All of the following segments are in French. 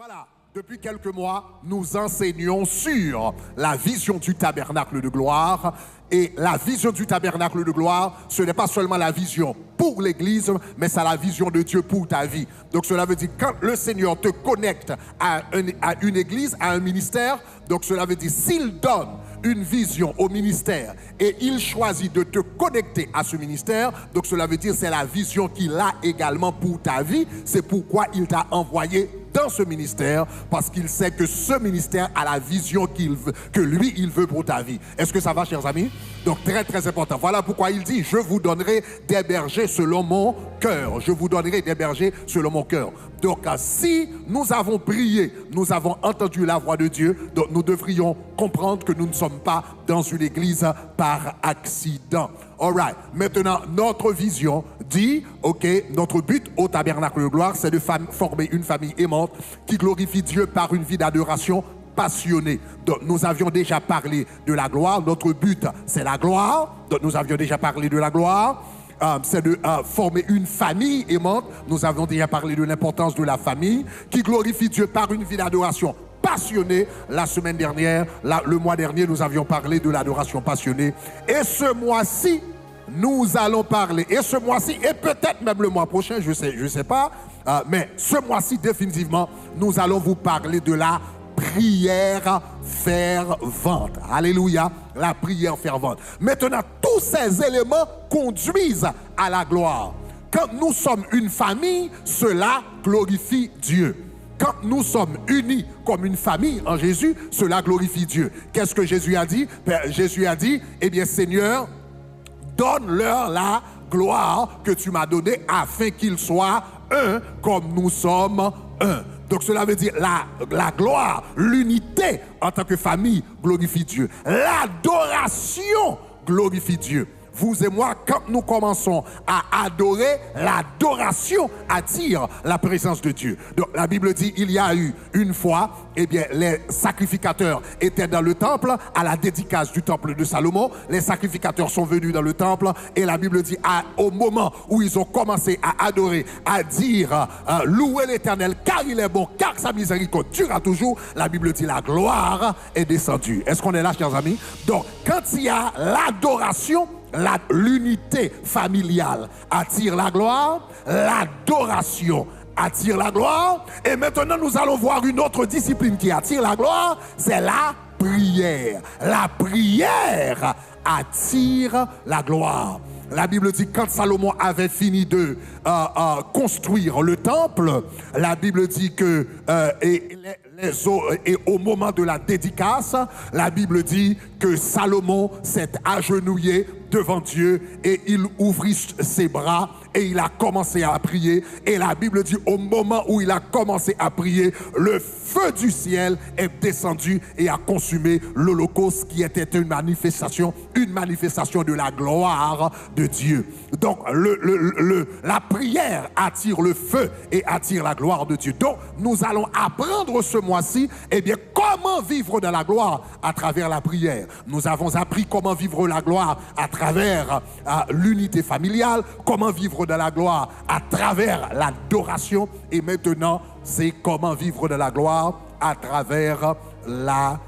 Voilà, depuis quelques mois, nous enseignons sur la vision du tabernacle de gloire. Et la vision du tabernacle de gloire, ce n'est pas seulement la vision pour l'Église, mais c'est la vision de Dieu pour ta vie. Donc cela veut dire quand le Seigneur te connecte à une Église, à un ministère, donc cela veut dire s'il donne une vision au ministère et il choisit de te connecter à ce ministère, donc cela veut dire c'est la vision qu'il a également pour ta vie. C'est pourquoi il t'a envoyé dans ce ministère, parce qu'il sait que ce ministère a la vision qu'il veut, que lui il veut pour ta vie. Est-ce que ça va, chers amis? Donc très très important. Voilà pourquoi il dit: je vous donnerai des bergers selon mon cœur. Je vous donnerai des bergers selon mon cœur. Donc si nous avons prié, nous avons entendu la voix de Dieu, donc nous devrions comprendre que nous ne sommes pas dans une église par accident. Alright. Maintenant, notre vision dit, ok, notre but au tabernacle de gloire, c'est de former une famille aimante qui glorifie Dieu par une vie d'adoration passionnée. Donc, nous avions déjà parlé de la gloire. Notre but, c'est la gloire. Donc, nous avions déjà parlé de la gloire. C'est de former une famille aimante. Nous avons déjà parlé de l'importance de la famille qui glorifie Dieu par une vie d'adoration passionnée. La semaine dernière, le mois dernier, nous avions parlé de l'adoration passionnée. Et ce mois-ci, nous allons parler, et ce mois-ci, et peut-être même le mois prochain, je sais pas, mais ce mois-ci, définitivement, nous allons vous parler de la prière fervente. Alléluia, la prière fervente. Maintenant, tous ces éléments conduisent à la gloire. Quand nous sommes une famille, cela glorifie Dieu. Quand nous sommes unis comme une famille en Jésus, cela glorifie Dieu. Qu'est-ce que Jésus a dit? Jésus a dit, eh bien Seigneur, donne-leur la gloire que tu m'as donnée afin qu'ils soient un comme nous sommes un. Donc cela veut dire la gloire, l'unité en tant que famille glorifie Dieu. L'adoration glorifie Dieu. Vous et moi, quand nous commençons à adorer, l'adoration attire la présence de Dieu. Donc la Bible dit, il y a eu une fois, eh bien, les sacrificateurs étaient dans le temple, à la dédicace du temple de Salomon. Les sacrificateurs sont venus dans le temple et la Bible dit, au moment où ils ont commencé à adorer, à dire, louez l'Éternel car il est bon, car sa miséricorde durera toujours, la Bible dit, la gloire est descendue. Est-ce qu'on est là, chers amis? Donc, quand il y a l'adoration, l'unité familiale attire la gloire, l'adoration attire la gloire. Et maintenant, nous allons voir une autre discipline qui attire la gloire, c'est la prière. La prière attire la gloire. La Bible dit, quand Salomon avait fini de construire le temple, la Bible dit que et au moment de la dédicace, la Bible dit que Salomon s'est agenouillé devant Dieu et il ouvrit ses bras et il a commencé à prier. Et la Bible dit, au moment où il a commencé à prier, le feu du ciel est descendu et a consumé l'Holocauste qui était une manifestation de la gloire de Dieu. Donc la prière attire le feu et attire la gloire de Dieu. Donc nous allons apprendre ce mois-ci, eh bien, comment vivre dans la gloire à travers la prière. Nous avons appris comment vivre la gloire à travers l'unité familiale, comment vivre dans la gloire à travers l'adoration, et maintenant c'est comment vivre dans la gloire à travers la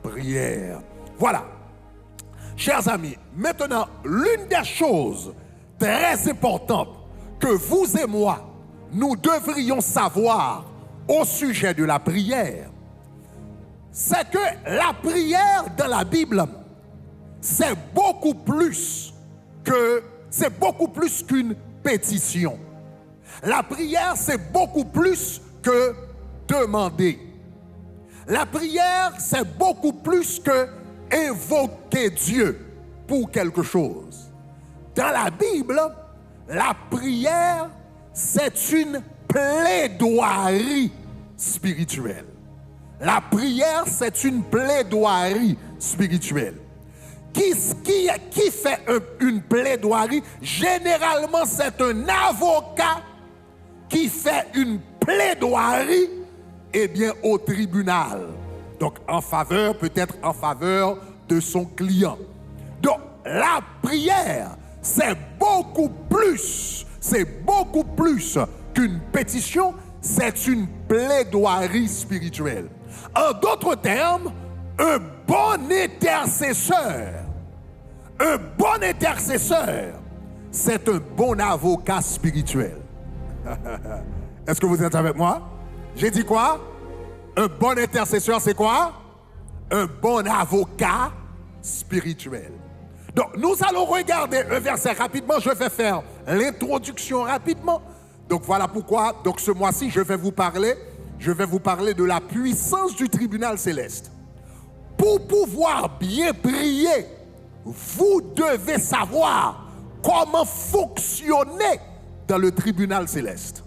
prière. Voilà. Chers amis, maintenant, l'une des choses très importantes que vous et moi, nous devrions savoir au sujet de la prière, c'est que la prière dans la Bible, c'est beaucoup plus qu'une pétition. La prière, c'est beaucoup plus que demander. La prière, c'est beaucoup plus que invoquer Dieu pour quelque chose. Dans la Bible, la prière, c'est une plaidoirie spirituelle. La prière, c'est une plaidoirie spirituelle. Qui fait une plaidoirie? Généralement, c'est un avocat qui fait une plaidoirie, eh bien, au tribunal. Donc, peut-être en faveur de son client. Donc, la prière, c'est beaucoup plus qu'une pétition, c'est une plaidoirie spirituelle. En d'autres termes, un bon intercesseur, c'est un bon avocat spirituel. Est-ce que vous êtes avec moi? J'ai dit quoi? Un bon intercesseur, c'est quoi? Un bon avocat spirituel. Donc, nous allons regarder un verset rapidement. Je vais faire l'introduction rapidement. Donc, voilà pourquoi, donc ce mois-ci, je vais vous parler de la puissance du tribunal céleste. Pour pouvoir bien prier, vous devez savoir comment fonctionner dans le tribunal céleste.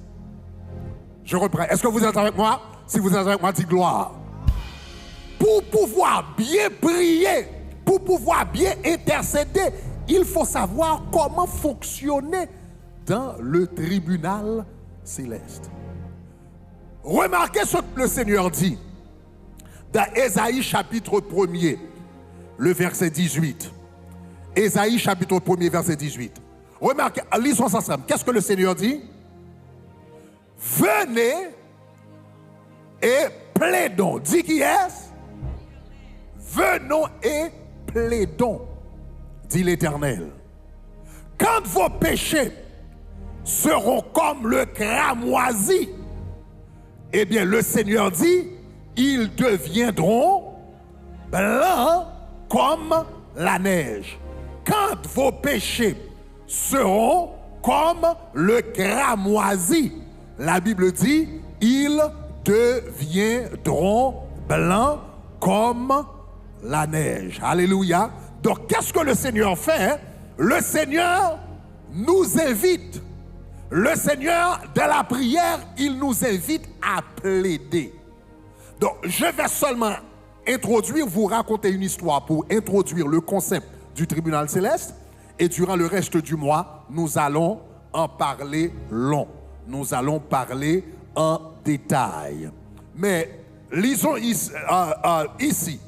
Je reprends. Est-ce que vous êtes avec moi? Si vous êtes avec moi, dites gloire. Pour pouvoir bien prier, pour pouvoir bien intercéder, il faut savoir comment fonctionner dans le tribunal céleste. Remarquez ce que le Seigneur dit dans Ésaïe chapitre 1er, le verset 18. Ésaïe chapitre 1er, verset 18. Remarquez, lisons ça ensemble. Qu'est-ce que le Seigneur dit? Venez et plaidons. Dis qui est-ce? Venons et plaidons, dit l'Éternel. Quand vos péchés seront comme le cramoisi, eh bien le Seigneur dit, ils deviendront blancs comme la neige. Quand vos péchés seront comme le cramoisi, la Bible dit, ils deviendront blancs comme la neige. Alléluia. Donc, qu'est-ce que le Seigneur fait? Le Seigneur nous invite. Le Seigneur, dans la prière, il nous invite à plaider. Donc, je vais seulement vous raconter une histoire pour introduire le concept du tribunal céleste. Et durant le reste du mois, nous allons en parler long. Nous allons parler en détail. Mais lisons ici.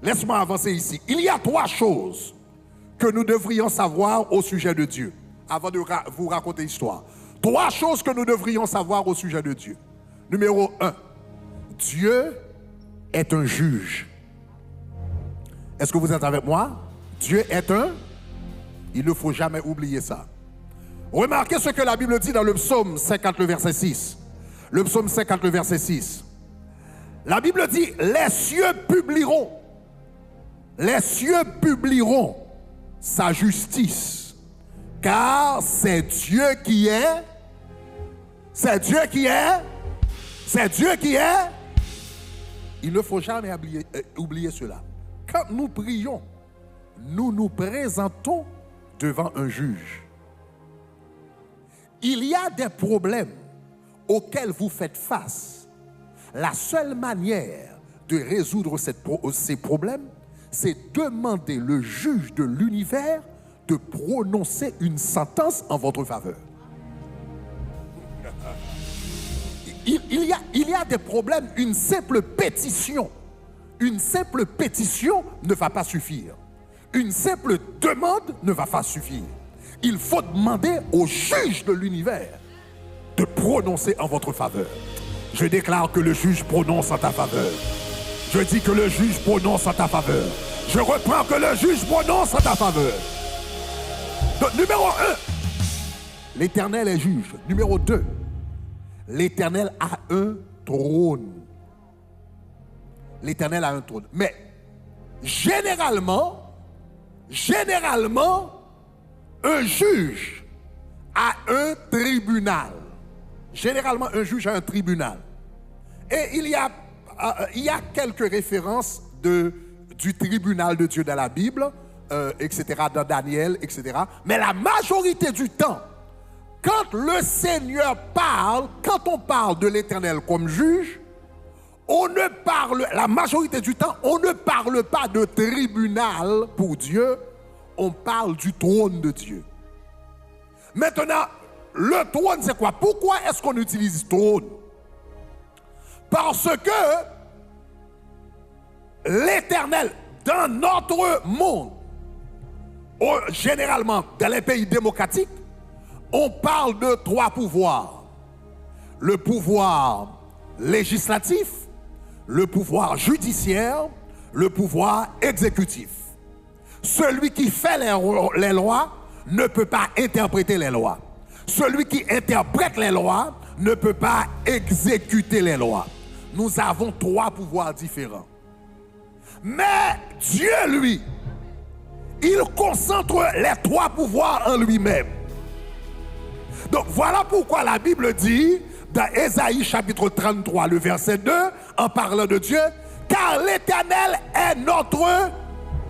Laisse-moi avancer ici. Il y a 3 choses que nous devrions savoir au sujet de Dieu. Avant de vous raconter l'histoire. 3 choses que nous devrions savoir au sujet de Dieu. Numéro 1. Dieu est un juge. Est-ce que vous êtes avec moi? Dieu est un... Il ne faut jamais oublier ça. Remarquez ce que la Bible dit dans le psaume 50, le verset 6. Le psaume 50, le verset 6. La Bible dit, les cieux publieront sa justice, car c'est Dieu qui est, il ne faut jamais oublier cela. Quand nous prions, nous nous présentons devant un juge. Il y a des problèmes auxquels vous faites face. La seule manière de résoudre ces problèmes, c'est demander le juge de l'univers de prononcer une sentence en votre faveur. Il y a des problèmes, une simple pétition ne va pas suffire. Une simple demande ne va pas suffire. Il faut demander au juge de l'univers de prononcer en votre faveur. Je déclare que le juge prononce en ta faveur. Je dis que le juge prononce en ta faveur. Je reprends que le juge prononce en ta faveur. Donc, numéro 1, l'Éternel est juge. Numéro 2, l'Éternel a un trône. L'Éternel a un trône. Mais généralement, un juge a un tribunal. Généralement, un juge a un tribunal. Et il y a quelques références du tribunal de Dieu dans la Bible, etc., dans Daniel, etc. Mais la majorité du temps, quand le Seigneur parle, quand on parle de l'Éternel comme juge, la majorité du temps, on ne parle pas de tribunal pour Dieu, on parle du trône de Dieu. Maintenant, le trône, c'est quoi? Pourquoi est-ce qu'on utilise trône? Parce que l'Éternel, dans notre monde, généralement dans les pays démocratiques, on parle de 3 pouvoirs. le pouvoir législatif, le pouvoir judiciaire, le pouvoir exécutif. Celui qui fait les lois ne peut pas interpréter les lois. Celui qui interprète les lois ne peut pas exécuter les lois. Nous avons trois pouvoirs différents. Mais Dieu, lui, il concentre les trois pouvoirs en lui-même. Donc voilà pourquoi la Bible dit, dans Ésaïe chapitre 33, le verset 2, en parlant de Dieu, car l'Éternel est notre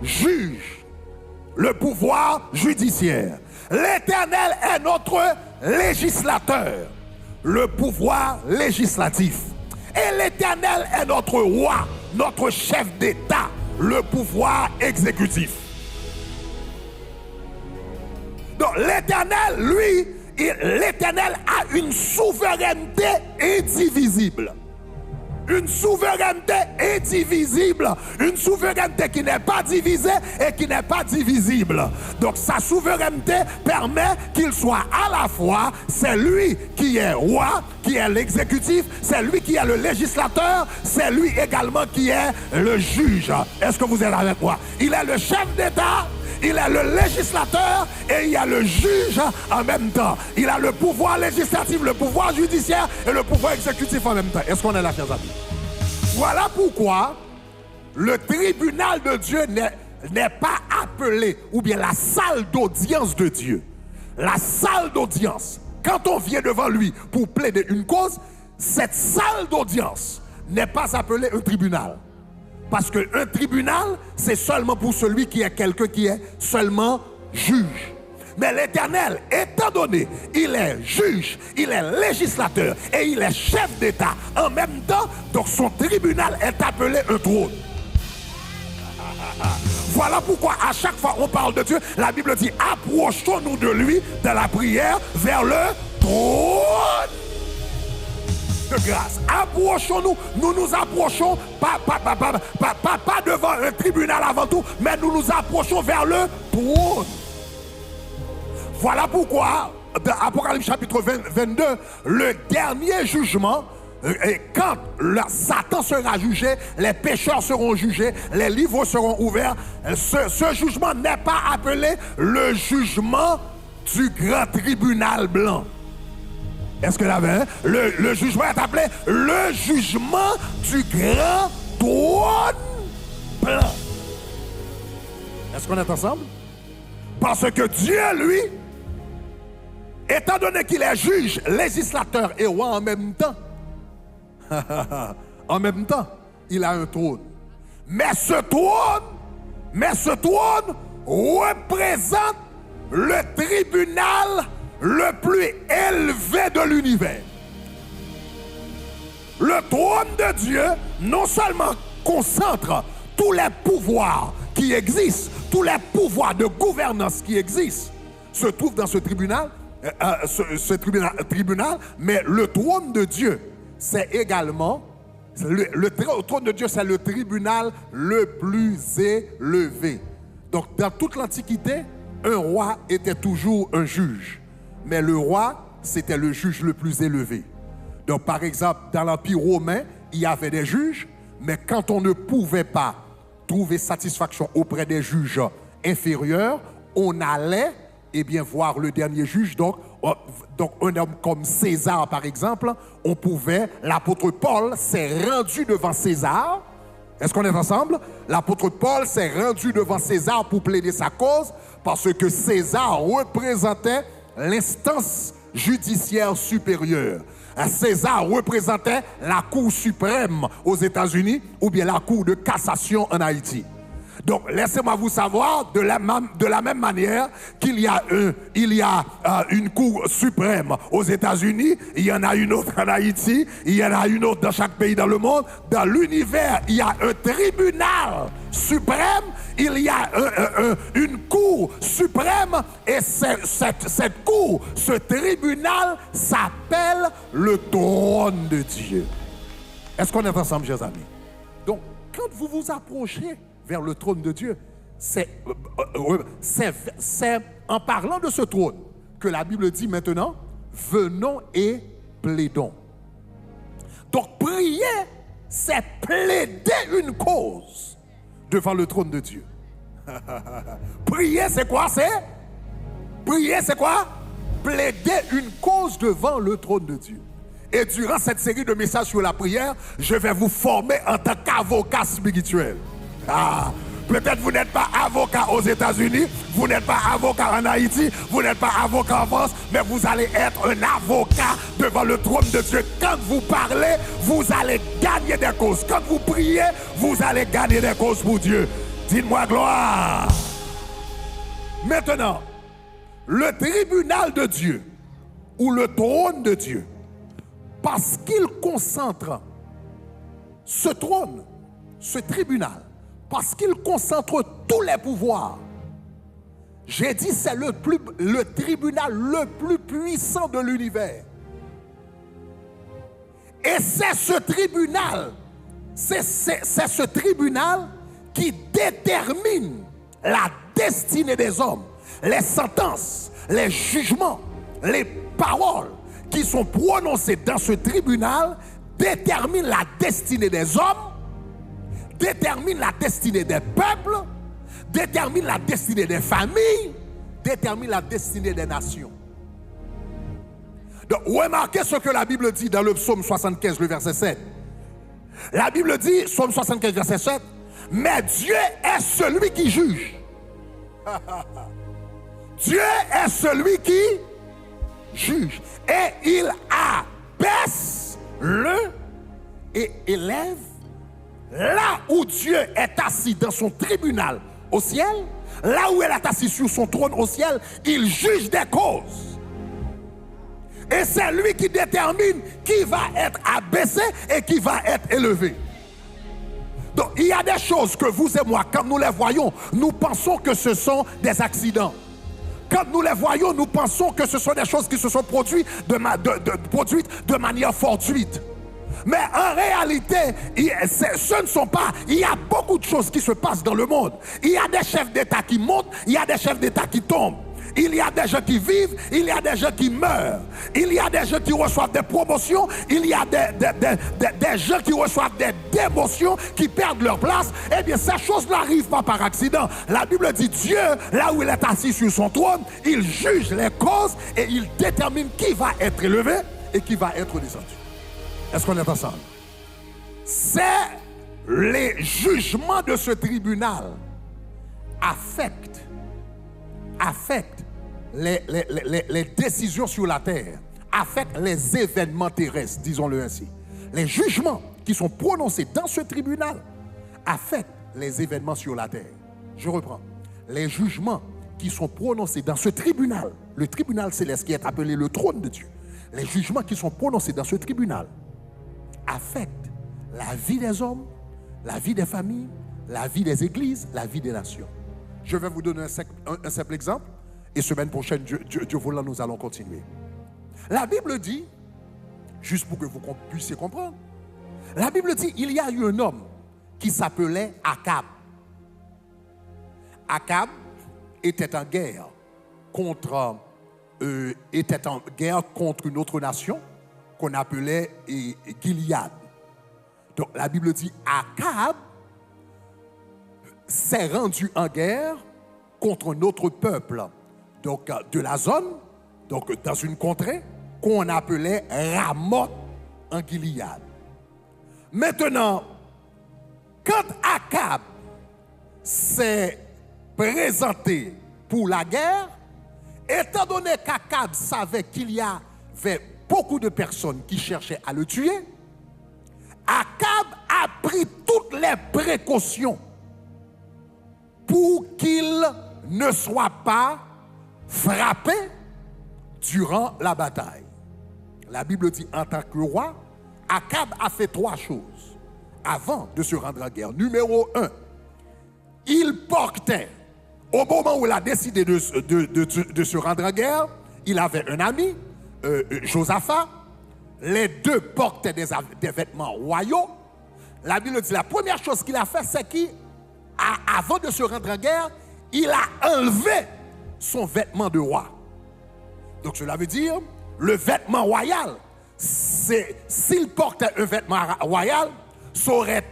juge, le pouvoir judiciaire. L'Éternel est notre législateur, le pouvoir législatif. Et l'Éternel est notre roi, notre chef d'État, le pouvoir exécutif. Donc l'Éternel, lui, l'Éternel a une souveraineté indivisible. Une souveraineté indivisible. Une souveraineté qui n'est pas divisée et qui n'est pas divisible. Donc sa souveraineté permet qu'il soit à la fois, c'est lui qui est roi, qui est l'exécutif, c'est lui qui est le législateur, c'est lui également qui est le juge. Est-ce que vous êtes avec moi? Il est le chef d'État, il est le législateur et il y a le juge en même temps. Il a le pouvoir législatif, le pouvoir judiciaire et le pouvoir exécutif en même temps. Est-ce qu'on est là, chers amis? Voilà pourquoi le tribunal de Dieu n'est pas appelé, ou bien la salle d'audience de Dieu. La salle d'audience, quand on vient devant lui pour plaider une cause, cette salle d'audience n'est pas appelée un tribunal. Parce qu'un tribunal, c'est seulement pour celui qui est quelqu'un qui est seulement juge. Mais l'Éternel, étant donné, il est juge, il est législateur et il est chef d'État en même temps, donc son tribunal est appelé un trône. Voilà pourquoi à chaque fois on parle de Dieu, la Bible dit approchons-nous de lui dans la prière vers le trône de grâce. Approchons-nous, nous nous approchons pas devant un tribunal avant tout, mais nous nous approchons vers le trône. Voilà pourquoi dans Apocalypse chapitre 22, le dernier jugement, et quand Satan sera jugé, les pécheurs seront jugés, les livres seront ouverts, ce jugement n'est pas appelé le jugement du grand tribunal blanc. Est-ce que là, le jugement est appelé le jugement du grand trône blanc? Est-ce qu'on est ensemble? Parce que Dieu, lui, étant donné qu'il est juge, législateur et roi en même temps, il a un trône. Mais ce trône représente le tribunal le plus élevé de l'univers. Le trône de Dieu non seulement concentre tous les pouvoirs qui existent, tous les pouvoirs de gouvernance qui existent, se trouvent dans ce tribunal, mais le trône de Dieu, c'est également, le trône de Dieu, c'est le tribunal le plus élevé. Donc, dans toute l'Antiquité, un roi était toujours un juge. Mais le roi, c'était le juge le plus élevé. Donc, par exemple, dans l'Empire romain, il y avait des juges, mais quand on ne pouvait pas trouver satisfaction auprès des juges inférieurs, on allait voir le dernier juge. Donc, un homme comme César, par exemple, l'apôtre Paul s'est rendu devant César. Est-ce qu'on est ensemble? L'apôtre Paul s'est rendu devant César pour plaider sa cause, parce que César représentait l'instance judiciaire supérieure. César représentait la Cour suprême aux États-Unis ou bien la Cour de cassation en Haïti. Donc, laissez-moi vous savoir de la même manière qu'il y a une Cour suprême aux États-Unis, il y en a une autre en Haïti, il y en a une autre dans chaque pays dans le monde. Dans l'univers, il y a un tribunal suprême, il y a une Cour suprême, et cette Cour, ce tribunal s'appelle le trône de Dieu. Est-ce qu'on est ensemble, chers amis? Donc, quand vous vous approchez vers le trône de Dieu, c'est en parlant de ce trône que la Bible dit maintenant, venons et plaidons. Donc prier, c'est plaider une cause devant le trône de Dieu. Prier, c'est quoi? Prier, c'est quoi? Plaider une cause devant le trône de Dieu. Et durant cette série de messages sur la prière, je vais vous former en tant qu'avocat spirituel. Peut-être vous n'êtes pas avocat aux États-Unis, vous n'êtes pas avocat en Haïti, vous n'êtes pas avocat en France, mais vous allez être un avocat devant le trône de Dieu. Quand vous parlez, vous allez gagner des causes. Quand vous priez, vous allez gagner des causes pour Dieu. Dites-moi gloire. Maintenant, le tribunal de Dieu ou le trône de Dieu, parce qu'il concentre ce trône, ce tribunal, parce qu'il concentre tous les pouvoirs. J'ai dit c'est le tribunal le plus puissant de l'univers. Et c'est ce tribunal qui détermine la destinée des hommes, les sentences, les jugements, les paroles qui sont prononcées dans ce tribunal déterminent la destinée des hommes, déterminent la destinée des peuples, déterminent la destinée des familles, déterminent la destinée des nations. Donc, remarquez ce que la Bible dit dans le psaume 75, le verset 7. La Bible dit, psaume 75, verset 7, mais Dieu est celui qui juge. Dieu est celui qui juge. Et il abaisse et élève. Là où Dieu est assis dans son tribunal au ciel, là où il est assis sur son trône au ciel, il juge des causes. Et c'est lui qui détermine qui va être abaissé et qui va être élevé. Donc il y a des choses que vous et moi, quand nous les voyons, nous pensons que ce sont des accidents. Quand nous les voyons, nous pensons que ce sont des choses qui se sont produites de manière fortuite. Mais en réalité, ce ne sont pas... Il y a beaucoup de choses qui se passent dans le monde. Il y a des chefs d'État qui montent, il y a des chefs d'État qui tombent. Il y a des gens qui vivent, il y a des gens qui meurent. Il y a des gens qui reçoivent des promotions, il y a des gens qui reçoivent des démotions, qui perdent leur place. Eh bien, ces choses n'arrivent pas par accident. La Bible dit Dieu, là où il est assis sur son trône, il juge les causes et il détermine qui va être élevé et qui va être descendu. Est-ce qu'on est ensemble? C'est les jugements de ce tribunal affectent les décisions sur la terre, affectent les événements terrestres, disons-le ainsi. Les jugements qui sont prononcés dans ce tribunal affectent les événements sur la terre. Je reprends. Les jugements qui sont prononcés dans ce tribunal, le tribunal céleste qui est appelé le trône de Dieu, les jugements qui sont prononcés dans ce tribunal affectent la vie des hommes, la vie des familles, la vie des églises, la vie des nations. Je vais vous donner un simple exemple et semaine prochaine, Dieu voulant, nous allons continuer. La Bible dit, juste pour que vous puissiez comprendre, la Bible dit il y a eu un homme qui s'appelait Akab. Akab était en guerre contre une autre nation qu'on appelait Gilead. Donc la Bible dit Akab s'est rendu en guerre contre un autre peuple, donc de la zone, donc dans une contrée qu'on appelait Ramoth en Gilead. Maintenant, quand Akab s'est présenté pour la guerre, étant donné qu'Akab savait qu'il y avait beaucoup de personnes qui cherchaient à le tuer, Akab a pris toutes les précautions pour qu'il ne soit pas frappé durant la bataille. La Bible dit en tant que roi, Akab a fait 3 choses avant de se rendre en guerre. Numéro 1, il portait, au moment où il a décidé de se rendre en guerre, il avait un ami, Josaphat. Les deux portaient des vêtements royaux. La Bible dit la première chose qu'il a fait, c'est qu'avant de se rendre en guerre, il a enlevé son vêtement de roi. Donc cela veut dire, le vêtement royal, s'il portait un vêtement royal, ça aurait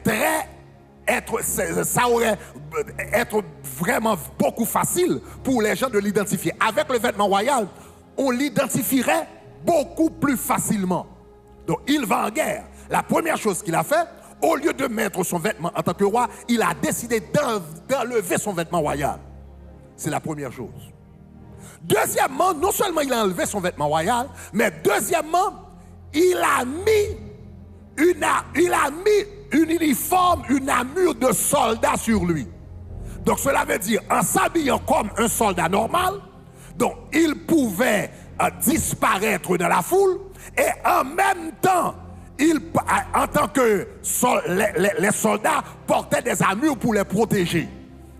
être vraiment beaucoup facile pour les gens de l'identifier. Avec le vêtement royal, on l'identifierait beaucoup plus facilement. Donc il va en guerre. La première chose qu'il a fait, au lieu de mettre son vêtement en tant que roi, il a décidé d'enlever son vêtement royal. C'est la première chose. Deuxièmement, non seulement il a enlevé son vêtement royal, mais deuxièmement, il a mis une uniforme, une armure de soldat sur lui. Donc cela veut dire, en s'habillant comme un soldat normal, donc il pouvait disparaître dans la foule et en même temps, en tant que les soldats portaient des armures pour les protéger.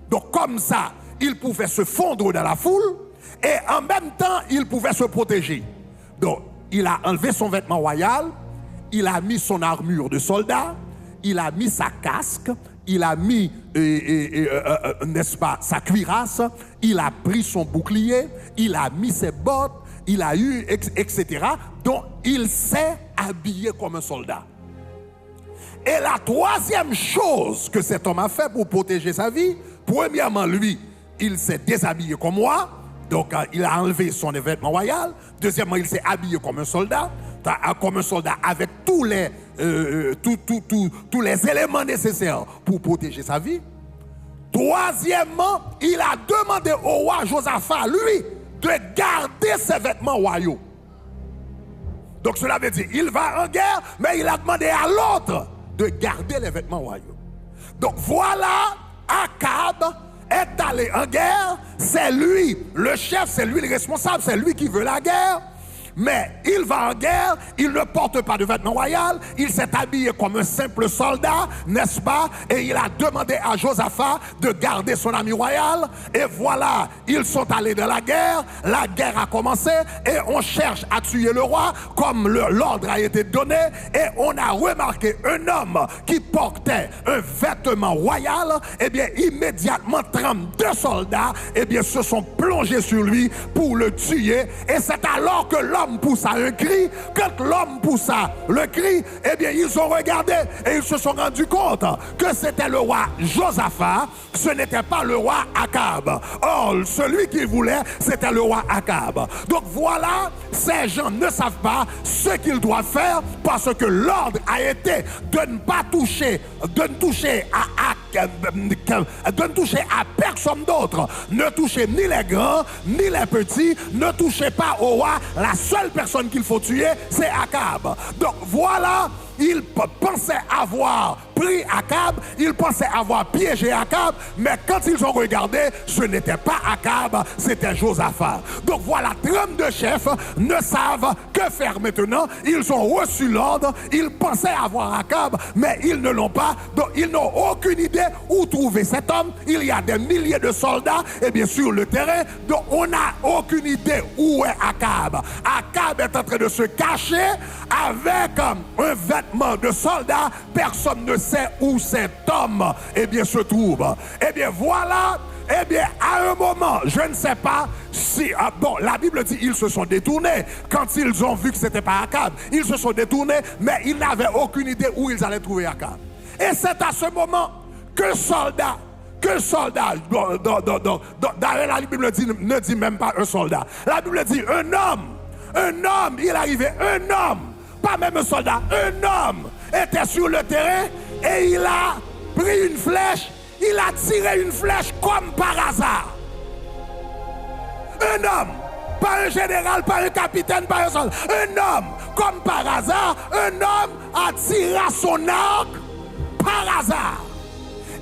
Donc comme ça, il pouvait se fondre dans la foule et en même temps, il pouvait se protéger. Donc il a enlevé son vêtement royal, il a mis son armure de soldat, il a mis sa casque, il a mis, n'est-ce pas, sa cuirasse, il a pris son bouclier, il a mis ses bottes, il a eu, etc. Donc, il s'est habillé comme un soldat. Et la troisième chose que cet homme a fait pour protéger sa vie, premièrement, lui, il s'est déshabillé comme moi. Donc, il a enlevé son vêtement royal. Deuxièmement, il s'est habillé comme un soldat avec tous les éléments nécessaires pour protéger sa vie. Troisièmement, il a demandé au roi Josaphat, lui, de garder ses vêtements royaux. Donc, cela veut dire, il va en guerre, mais il a demandé à l'autre de garder les vêtements royaux. Donc, voilà, Akab est allé en guerre, c'est lui le chef, c'est lui le responsable, c'est lui qui veut la guerre. Mais il va en guerre, il ne porte pas de vêtements royaux, il s'est habillé comme un simple soldat, n'est-ce pas? Et il a demandé à Josaphat de garder son ami royal. Et voilà, ils sont allés dans la guerre a commencé et on cherche à tuer le roi comme l'ordre a été donné. Et on a remarqué un homme qui portait un vêtement royal, et bien immédiatement 32 soldats, et bien se sont plongés sur lui pour le tuer. Et c'est alors que l'homme poussa un cri. Quand l'homme poussa le cri, eh bien ils ont regardé et ils se sont rendus compte que c'était le roi Josaphat, ce n'était pas le roi Akab. Or, celui qui voulait, c'était le roi Akab. Donc voilà, ces gens ne savent pas ce qu'ils doivent faire parce que l'ordre a été de ne pas toucher, de ne toucher à personne d'autre. Ne touchez ni les grands, ni les petits, ne touchez pas au roi. La seule personne qu'il faut tuer, c'est Akab. Donc voilà, il pensait avoir pris Akab, il pensait avoir piégé Akab, mais quand ils ont regardé, ce n'était pas Akab, c'était Josaphat. Donc voilà, 32 chefs ne savent que faire maintenant. Ils ont reçu l'ordre, ils pensaient avoir Akab, mais ils ne l'ont pas. Donc ils n'ont aucune idée où trouver cet homme. Il y a des milliers de soldats, et bien sûr le terrain, donc on n'a aucune idée où est Akab. Akab est en train de se cacher avec un vêtement de soldat. Personne ne sait où cet homme se trouve. Eh bien voilà, à un moment, je ne sais pas si, la Bible dit ils se sont détournés. Quand ils ont vu que ce n'était pas Akab, ils se sont détournés, mais ils n'avaient aucune idée où ils allaient trouver Akab. Et c'est à ce moment que soldat, d'ailleurs la Bible ne dit même pas un soldat. La Bible dit un homme, il arrivait, un homme, pas même un soldat, un homme était sur le terrain et il a pris une flèche, il a tiré une flèche comme par hasard. Un homme, pas un général, pas un capitaine, pas un soldat, un homme, comme par hasard, un homme a tiré son arc par hasard.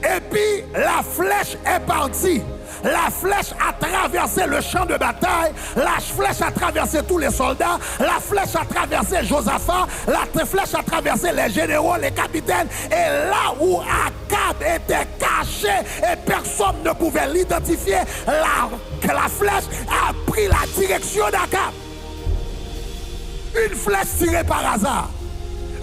Et puis la flèche est partie. La flèche a traversé le champ de bataille, la flèche a traversé tous les soldats, la flèche a traversé Josaphat, la flèche a traversé les généraux, les capitaines, et là où Akab était caché et personne ne pouvait l'identifier, la flèche a pris la direction d'Akab. Une flèche tirée par hasard.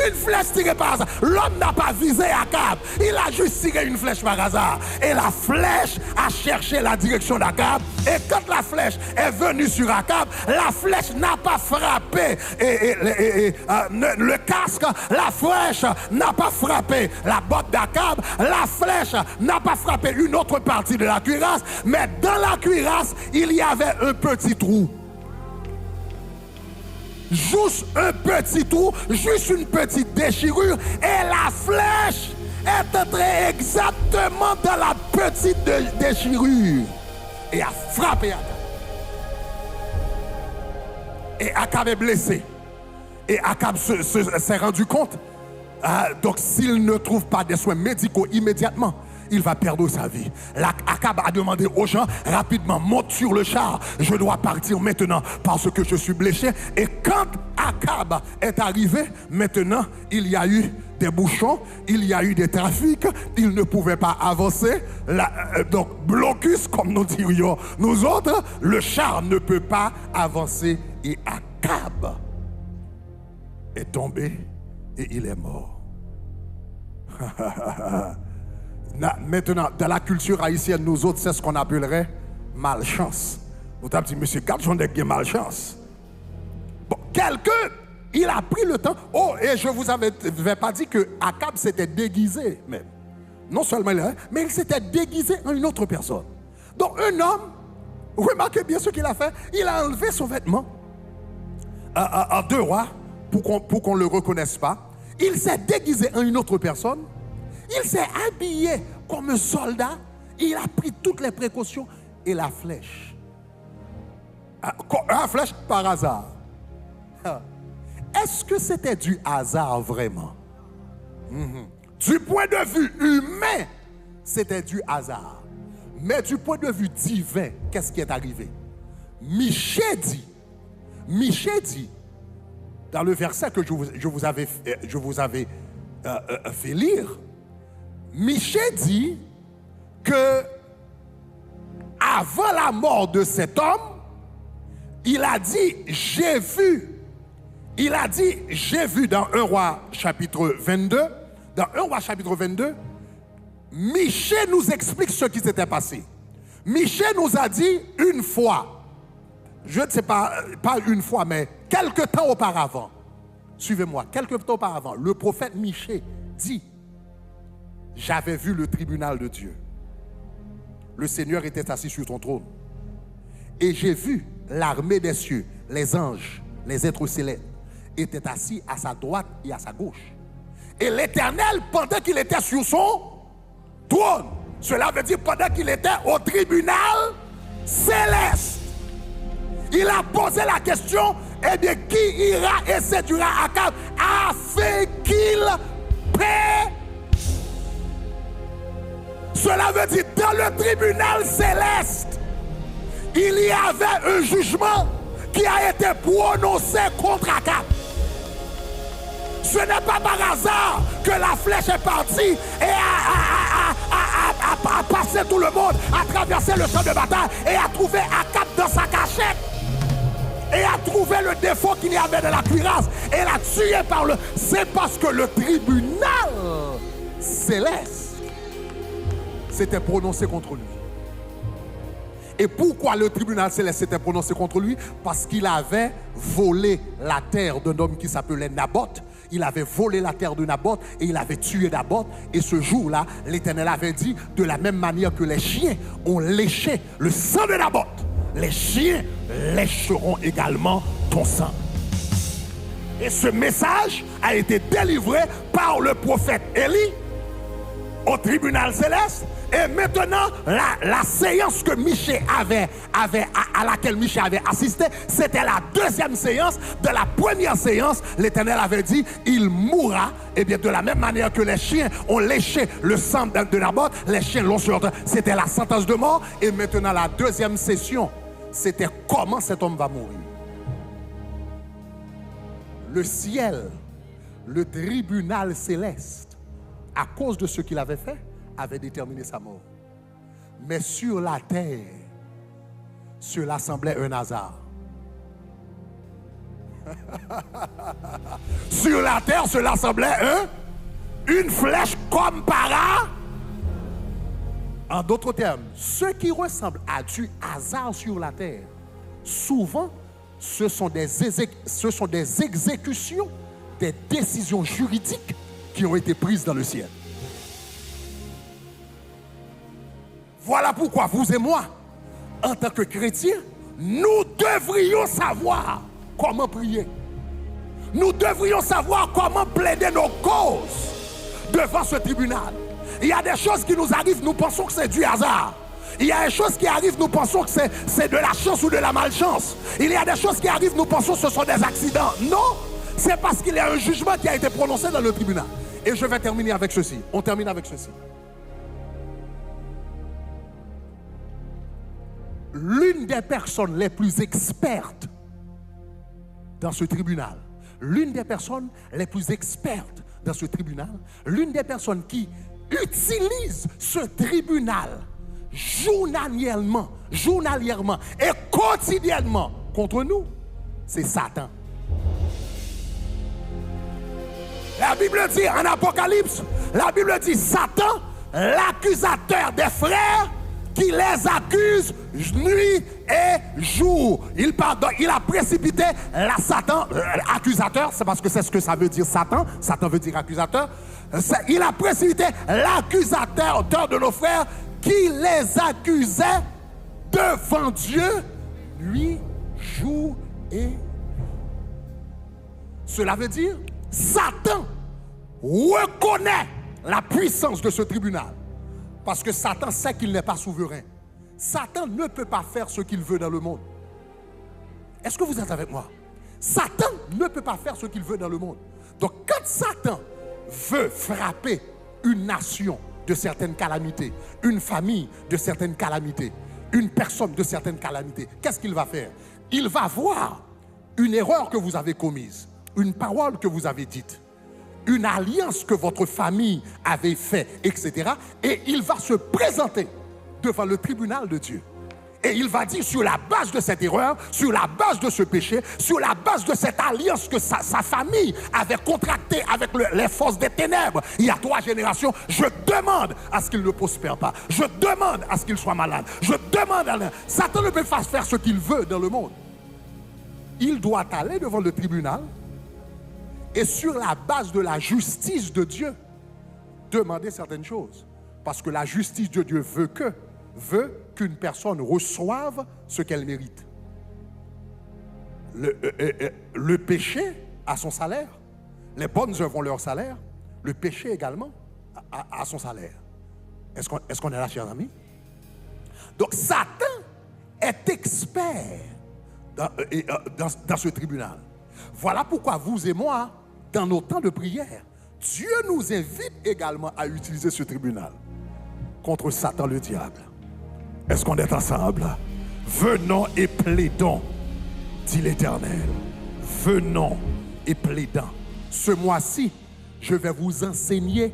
Une flèche tirée par hasard. L'homme n'a pas visé Akab. Il a juste tiré une flèche par hasard. Et la flèche a cherché la direction d'Akab. Et quand la flèche est venue sur Akab, la flèche n'a pas frappé le casque. La flèche n'a pas frappé la botte d'Akab. La flèche n'a pas frappé une autre partie de la cuirasse. Mais dans la cuirasse, il y avait un petit trou. Juste un petit trou, juste une petite déchirure. Et la flèche est entrée exactement dans la petite déchirure. Et a frappé Akab. Et Akab est blessé. Et Akab s'est rendu compte. Donc s'il ne trouve pas des soins médicaux immédiatement, il va perdre sa vie. Akab a demandé aux gens, rapidement, monte sur le char. Je dois partir maintenant parce que je suis blessé. Et quand Akab est arrivé, maintenant, il y a eu des bouchons, il y a eu des trafics, il ne pouvait pas avancer. Donc, blocus, comme nous dirions nous autres, le char ne peut pas avancer. Et Akab est tombé et il est mort. Maintenant, dans la culture haïtienne, nous autres, c'est ce qu'on appellerait malchance. Vous avez dit, monsieur, quand j'en ai malchance. Bon, quelqu'un, il a pris le temps. Oh, et je vous avais pas dit que Akab s'était déguisé, même. Non seulement il, mais il s'était déguisé en une autre personne. Donc, un homme, remarquez bien ce qu'il a fait. Il a enlevé son vêtement en 2 Rois pour qu'on ne le reconnaisse pas. Il s'est déguisé en une autre personne. Il s'est habillé comme un soldat. Il a pris toutes les précautions. Et la flèche. La flèche par hasard. Est-ce que c'était du hasard vraiment? Du point de vue humain, c'était du hasard. Mais du point de vue divin, qu'est-ce qui est arrivé? Michée dit, dans le verset que je vous avais fait lire, Michée dit que avant la mort de cet homme, il a dit j'ai vu. Il a dit j'ai vu dans 1 Roi chapitre 22. Dans 1 Roi chapitre 22, Michée nous explique ce qui s'était passé. Michée nous a dit une fois, je ne sais pas une fois, mais quelque temps auparavant, suivez-moi, quelque temps auparavant, le prophète Michée dit j'avais vu le tribunal de Dieu. Le Seigneur était assis sur ton trône. Et j'ai vu l'armée des cieux, les anges, les êtres célestes, étaient assis à sa droite et à sa gauche. Et l'Éternel, pendant qu'il était sur son trône, cela veut dire pendant qu'il était au tribunal céleste, il a posé la question, eh bien, qui ira et séduira Akab afin qu'il paie? Cela veut dire dans le tribunal céleste, il y avait un jugement qui a été prononcé contre Akab. Ce n'est pas par hasard que la flèche est partie et a passé tout le monde, a traversé le champ de bataille et a trouvé Akab dans sa cachette. Et a trouvé le défaut qu'il y avait dans la cuirasse et l'a tué par le... C'est parce que le tribunal céleste s'était prononcé contre lui. Et pourquoi le tribunal céleste s'était prononcé contre lui? Parce qu'il avait volé la terre d'un homme qui s'appelait Naboth. Il avait volé la terre de Naboth et il avait tué Naboth. Et ce jour-là, l'Éternel avait dit, de la même manière que les chiens ont léché le sang de Naboth, les chiens lécheront également ton sang. Et ce message a été délivré par le prophète Élie au tribunal céleste. Et maintenant, la séance que Michée à laquelle Michée avait assisté, c'était la deuxième séance. De la première séance, l'Éternel avait dit, il mourra. Et bien de la même manière que les chiens ont léché le sang de Naboth, les chiens l'ont sur terre. C'était la sentence de mort. Et maintenant, la deuxième session, c'était comment cet homme va mourir. Le ciel, le tribunal céleste, à cause de ce qu'il avait fait, avait déterminé sa mort. Mais sur la terre, cela semblait un hasard. Sur la terre, cela semblait une flèche comme par. En d'autres termes, ce qui ressemble à du hasard sur la terre, souvent, ce sont des exécutions, des décisions juridiques qui ont été prises dans le ciel. Voilà pourquoi vous et moi, en tant que chrétiens, nous devrions savoir comment prier. Nous devrions savoir comment plaider nos causes devant ce tribunal. Il y a des choses qui nous arrivent, nous pensons que c'est du hasard. Il y a des choses qui arrivent, nous pensons que c'est de la chance ou de la malchance. Il y a des choses qui arrivent, nous pensons que ce sont des accidents. Non, c'est parce qu'il y a un jugement qui a été prononcé dans le tribunal. Et je vais terminer avec ceci. On termine avec ceci. L'une des personnes les plus expertes dans ce tribunal, l'une des personnes les plus expertes dans ce tribunal, l'une des personnes qui utilise ce tribunal journalièrement et quotidiennement contre nous, c'est Satan. La Bible dit en Apocalypse, la Bible dit Satan, l'accusateur des frères, qui les accuse nuit et jour. Il a précipité la Satan, accusateur, c'est parce que c'est ce que ça veut dire Satan. Satan veut dire accusateur. Il a précipité l'accusateur de nos frères qui les accusait devant Dieu nuit, jour et nuit. Cela veut dire Satan reconnaît la puissance de ce tribunal. Parce que Satan sait qu'il n'est pas souverain. Satan ne peut pas faire ce qu'il veut dans le monde. Est-ce que vous êtes avec moi? Satan ne peut pas faire ce qu'il veut dans le monde. Donc quand Satan veut frapper une nation de certaines calamités, une famille de certaines calamités, une personne de certaines calamités, qu'est-ce qu'il va faire? Il va voir une erreur que vous avez commise, une parole que vous avez dite, une alliance que votre famille avait fait, etc. Et il va se présenter devant le tribunal de Dieu. Et il va dire sur la base de cette erreur, sur la base de ce péché, sur la base de cette alliance que sa famille avait contractée avec les forces des ténèbres il y a 3 générations, je demande à ce qu'il ne prospère pas. Je demande à ce qu'il soit malade. Je demande à... Satan ne peut pas faire ce qu'il veut dans le monde. Il doit aller devant le tribunal et sur la base de la justice de Dieu, demander certaines choses. Parce que la justice de Dieu veut qu'une personne reçoive ce qu'elle mérite. Le péché a son salaire. Les bonnes œuvres ont leur salaire. Le péché également a son salaire. Est-ce qu'on est là, chers amis? Donc Satan est expert dans ce tribunal. Voilà pourquoi vous et moi, dans nos temps de prière, Dieu nous invite également à utiliser ce tribunal contre Satan le diable. Est-ce qu'on est ensemble? Venons et plaidons, dit l'Éternel. Venons et plaidons. Ce mois-ci, je vais vous enseigner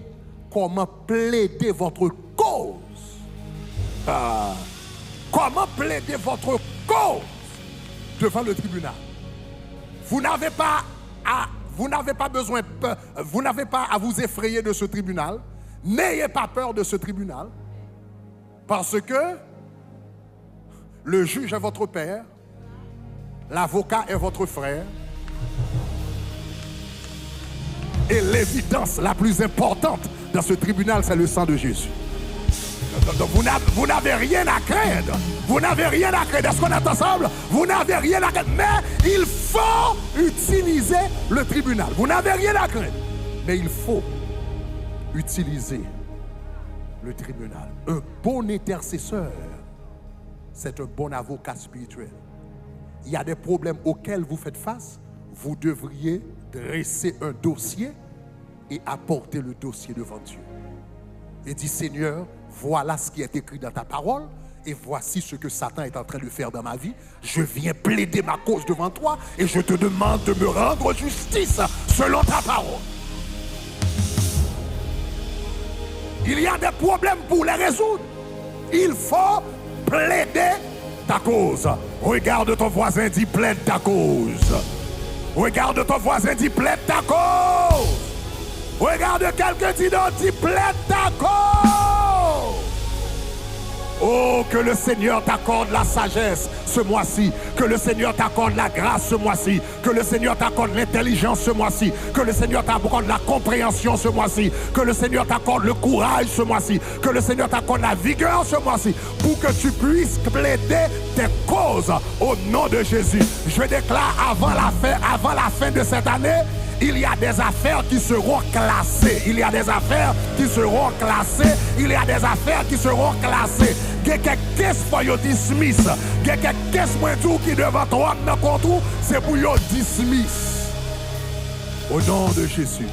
comment plaider votre cause. Comment plaider votre cause devant le tribunal. Vous n'avez pas à vous effrayer de ce tribunal. N'ayez pas peur de ce tribunal. Parce que le juge est votre père, l'avocat est votre frère. Et l'évidence la plus importante dans ce tribunal, c'est le sang de Jésus. Donc vous n'avez rien à craindre. Vous n'avez rien à craindre. Est-ce qu'on est ensemble? Vous n'avez rien à craindre. Mais il faut utiliser le tribunal. Vous n'avez rien à craindre. Mais il faut utiliser le tribunal. Un bon intercesseur, c'est un bon avocat spirituel. Il y a des problèmes auxquels vous faites face. Vous devriez dresser un dossier et apporter le dossier devant Dieu. Et dit, Seigneur, voilà ce qui est écrit dans ta parole et voici ce que Satan est en train de faire dans ma vie. Je viens plaider ma cause devant toi et je te demande de me rendre justice selon ta parole. Il y a des problèmes pour les résoudre. Il faut plaider ta cause. Regarde ton voisin, dis plaide ta cause. Regarde ton voisin, dit plaide ta cause. Regarde quelqu'un, dit non, dit plaide ta cause. Oh, que le Seigneur t'accorde la sagesse ce mois-ci. Que le Seigneur t'accorde la grâce ce mois-ci. Que le Seigneur t'accorde l'intelligence ce mois-ci. Que le Seigneur t'accorde la compréhension ce mois-ci. Que le Seigneur t'accorde le courage ce mois-ci. Que le Seigneur t'accorde la vigueur ce mois-ci. Pour que tu puisses plaider tes causes au nom de Jésus. Je déclare avant la fin de cette année, il y a des affaires qui seront classées. Il y a des affaires qui seront classées. Il y a des affaires qui seront classées. Il y a quelques caisses pour vous dismiss. Il y a quelques caisses qui devant toi, c'est pour vous dismiss. Au nom de Jésus.